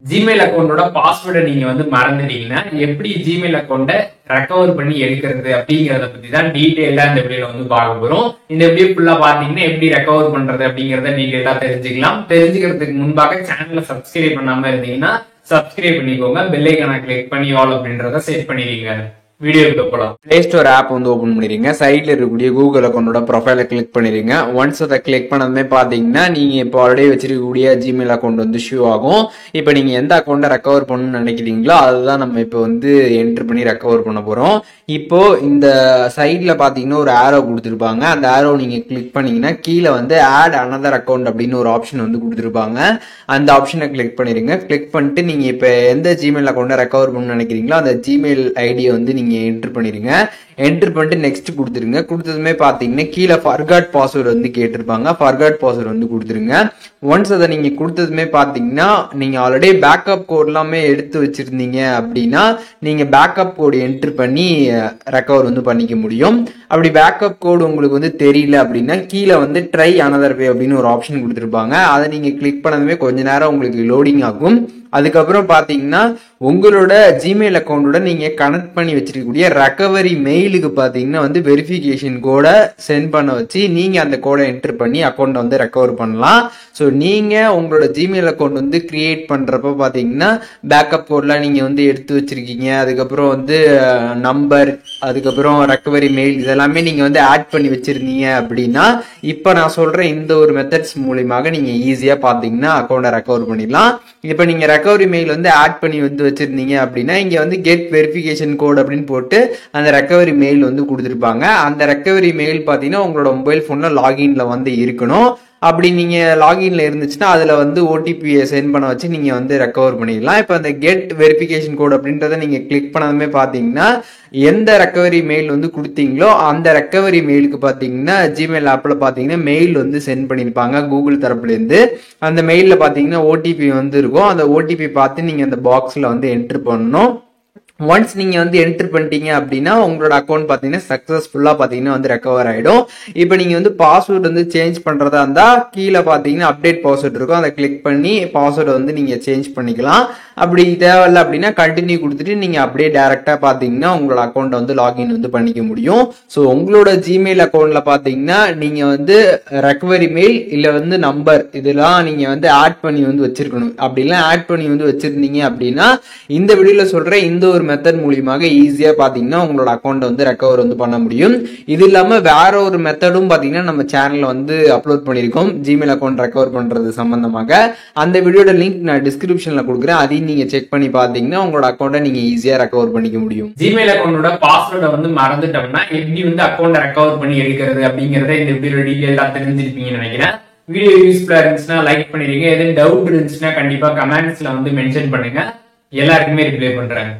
Gmail அக்கௌண்டோட பாஸ்வேர்டை நீங்க வந்து மறந்துட்டீங்கன்னா எப்படி ஜிமெயில் அக்கௌண்ட்டை ரெக்கவர் பண்ணி எடுக்கிறது அப்படிங்கறத பத்தி தான் டீடைலா இந்த வீடியோல வந்து பார்க்க போறோம். இந்த வீடியோ ஃபுல்லா பாத்தீங்கன்னா எப்படி ரெக்கவர் பண்றது அப்படிங்கறத டீடைலா தெரிஞ்சுக்கலாம். தெரிஞ்சுக்கிறதுக்கு முன்பாக சேனலை சப்ஸ்கிரைப் பண்ணாம இருந்தீங்கன்னா சப்ஸ்கிரைப் பண்ணிக்கோங்க. பெல் ஐகானை கிளிக் பண்ணி ஆல் அப்படின்றத செட் பண்ணிடுங்க. வீடியோக்கு போலாம். பிளே ஸ்டோர் ஆப் வந்து ஓபன் பண்ணிருங்க. சைட்ல இருக்கக்கூடிய கூகுள் அக்கௌண்டோட ப்ரொஃபைலை கிளிக் பண்ணிருங்க. ஒன்ஸ் அதை கிளிக் பண்ணதுமே பாத்தீங்கன்னா நீங்க இப்போ ஆல்ரெடி வச்சிருக்கக்கூடிய ஜிமெயில் அக்கௌண்ட் வந்து ஷூ ஆகும். இப்போ நீங்க எந்த அக்கௌண்ட்டை ரெக்கவர் பண்ணணும்னு நினைக்கிறீங்களோ அதுதான் நம்ம இப்போ வந்து என்டர் பண்ணி ரெக்கவர் பண்ண போறோம். இப்போ இந்த சைட்ல பாத்தீங்கன்னா ஒரு ஆரோ கொடுத்துருப்பாங்க. அந்த ஆரோ நீங்க கிளிக் பண்ணீங்கன்னா கீழே வந்து ஆட் அனதர் அக்கௌண்ட் அப்படின்னு ஒரு ஆப்ஷன் வந்து கொடுத்துருப்பாங்க. அந்த ஆப்ஷனை கிளிக் பண்ணிருங்க. கிளிக் பண்ணிட்டு நீங்க இப்ப எந்த ஜிமெயில் அக்கௌண்ட்டை ரெக்கவர் பண்ணணும்னு நினைக்கிறீங்களோ அந்த ஜிமெயில் ஐடியை வந்து நீங்க என்டர் பண்ணிருங்க. என்டர் பண்ணிட்டு நெக்ஸ்ட் கொடுத்துருங்க. கொடுத்ததுமே பாத்தீங்கன்னா கீழே ஃபர்காட் பாஸ்வேர்டு வந்து கேட்டிருப்பாங்க. ஃபர்காட் பாஸ்வேர்டு வந்து கொடுத்துருங்க. ஒன்ஸ் அதை நீங்க கொடுத்ததுமே பாத்தீங்கன்னா நீங்க ஆல்ரெடி பேக்கப் கோட் எல்லாமே எடுத்து வச்சிருந்தீங்க அப்படின்னா நீங்க பேக்கப் கோடு என்டர் பண்ணி ரெக்கவர் வந்து பண்ணிக்க முடியும். அப்படி பேக்கப் கோடு உங்களுக்கு வந்து தெரியல அப்படின்னா கீழே வந்து ட்ரை அனதர் வே அப்படின்னு ஒரு ஆப்ஷன் கொடுத்துருப்பாங்க. அதை நீங்க கிளிக் பண்ணதுமே கொஞ்ச நேரம் உங்களுக்கு லோடிங் ஆகும். அதுக்கப்புறம் பாத்தீங்கன்னா உங்களோட ஜிமெயில் அக்கௌண்டோட நீங்க கனெக்ட் பண்ணி வச்சிருக்கக்கூடிய ரெக்கவரி மெயிலுக்கு பாத்தீங்கன்னா வந்து வெரிஃபிகேஷன் கோடை சென்ட் பண்ண வச்சு நீங்க அந்த கோடை என்டர் பண்ணி அக்கௌண்ட் வந்து ரெக்கவர் பண்ணலாம். ஸோ நீங்க உங்களோட ஜிமெயில் அக்கௌண்ட் வந்து கிரியேட் பண்றப்ப பாத்தீங்கன்னா பேக்கப் கோட்லாம் நீங்க வந்து எடுத்து வச்சிருக்கீங்க. அதுக்கப்புறம் வந்து நம்பர், அதுக்கப்புறம் ரெக்கவரி மெயில் இதெல்லாமே நீங்க வந்து ஆட் பண்ணி வச்சிருந்தீங்க அப்படின்னா இப்ப நான் சொல்ற இந்த ஒரு மெத்தட்ஸ் மூலியமாக நீங்க ஈஸியா பாத்தீங்கன்னா அக்கௌண்ட்டை ரெக்கவர் பண்ணிடலாம். இப்ப நீங்க ரெக்கவரி மெயில் வந்து ஆட் பண்ணி வந்து வச்சிருந்தீங்க அப்படின்னா இங்க வந்து கெட் வெரிஃபிகேஷன் கோட் அப்படின்னு போட்டு அந்த ரெக்கவரி மெயில் வந்து கொடுத்துருப்பாங்க. அந்த ரெக்கவரி மெயில் பாத்தீங்கன்னா உங்களோட மொபைல் போன்ல லாகின்ல வந்து இருக்கணும். அப்படி நீங்க லாகின்ல இருந்துச்சுன்னா அதுல வந்து ஓடிபியை சென்ட் பண்ண வச்சு நீங்க வந்து ரெக்கவர் பண்ணிடலாம். இப்ப அந்த கெட் வெரிஃபிகேஷன் கோட் அப்படின்றத நீங்க கிளிக் பண்ணதுமே பாத்தீங்கன்னா எந்த ரெக்கவரி மெயில் வந்து கொடுத்தீங்களோ அந்த ரெக்கவரி மெயிலுக்கு பாத்தீங்கன்னா ஜிமெயில் ஆப்ல பாத்தீங்கன்னா மெயில் வந்து சென்ட் பண்ணிருப்பாங்க கூகுள் தரப்புல இருந்து. அந்த மெயில்ல பாத்தீங்கன்னா ஓடிபி வந்து இருக்கும். அந்த ஓடிபி பார்த்து நீங்க அந்த பாக்ஸ்ல வந்து என்டர் பண்ணணும். ஒன்ஸ் நீங்க வந்து என்டர் பண்ணிட்டீங்க அப்படின்னா உங்களோட அக்கௌண்ட் பாத்தீங்கன்னா சக்சஸ்ஃபுல்லா பாத்தீங்கன்னா வந்து ரெக்கவர் ஆயிடும். இப்போ நீங்க வந்து பாஸ்வேர்டு வந்து சேஞ்ச் பண்றதா இருந்தா கீழே பாத்தீங்கன்னா அப்டேட் பாஸ்வேர்டு இருக்கும். அதை கிளிக் பண்ணி பாஸ்வேர்டை வந்து நீங்க சேஞ்ச் பண்ணிக்கலாம். அப்படி தேவையில்ல அப்படின்னா கண்டினியூ கொடுத்துட்டு நீங்க அப்படியே டைரக்டா பாத்தீங்கன்னா உங்களோட அக்கௌண்ட் வந்து லாகின் வந்து பண்ணிக்க முடியும். ஸோ உங்களோட ஜிமெயில் அக்கௌண்ட்ல பாத்தீங்கன்னா நீங்க வந்து ரெக்கவரி மெயில் இல்ல வந்து நம்பர் இதெல்லாம் நீங்க வந்து ஆட் பண்ணி வந்து வச்சிருக்கணும். அப்படிலாம் ஆட் பண்ணி வந்து வச்சிருந்தீங்க அப்படின்னா இந்த வீடியோல சொல்ற இந்த ஒரு மெத்தட் மூலியமாக ஈஸியா பாத்தீங்கன்னா உங்களோட அக்கௌண்ட் வந்து ரெக்கவர் வந்து பண்ண முடியும். இது இல்லாம வேற ஒரு மெத்தடும் பாத்தீங்கன்னா நம்ம சேனல்ல வந்து அப்லோட் பண்ணிருக்கோம் ஜிமெயில் அக்கௌண்ட் ரெக்கவர் பண்றது சம்பந்தமாக. அந்த வீடியோட லிங்க் நான் டிஸ்கிரிப்ஷன்ல கொடுக்குறேன். அதையும் நீங்க செக் பண்ணி பாத்தீங்கன்னா உங்களோட அக்கௌண்ட்டை நீங்க ஈஸியா ரெக்கவர் பண்ணிக்க முடியும். ஜிமெயில் அக்கௌண்டோட பாஸ்வேர்டை வந்து மறந்துட்டோம்னா எப்படி வந்து அக்கௌண்ட்டை ரெக்கவர் பண்ணி எடுக்கிறது அப்படிங்கறத இந்த வீடியோ டீடைலா தெரிஞ்சிருப்பீங்கன்னு நினைக்கிறேன். வீடியோ யூஸ்ஃபுல்லா இருந்துச்சுன்னா லைக் பண்ணிடுங்க. எதுவும் டவுட் இருந்துச்சுன்னா கண்டிப்பா கமெண்ட்ஸ்ல வந்து மென்ஷன் பண்ணுங்க. எல்லாருக்குமே ரிப்ளை பண்றேன்.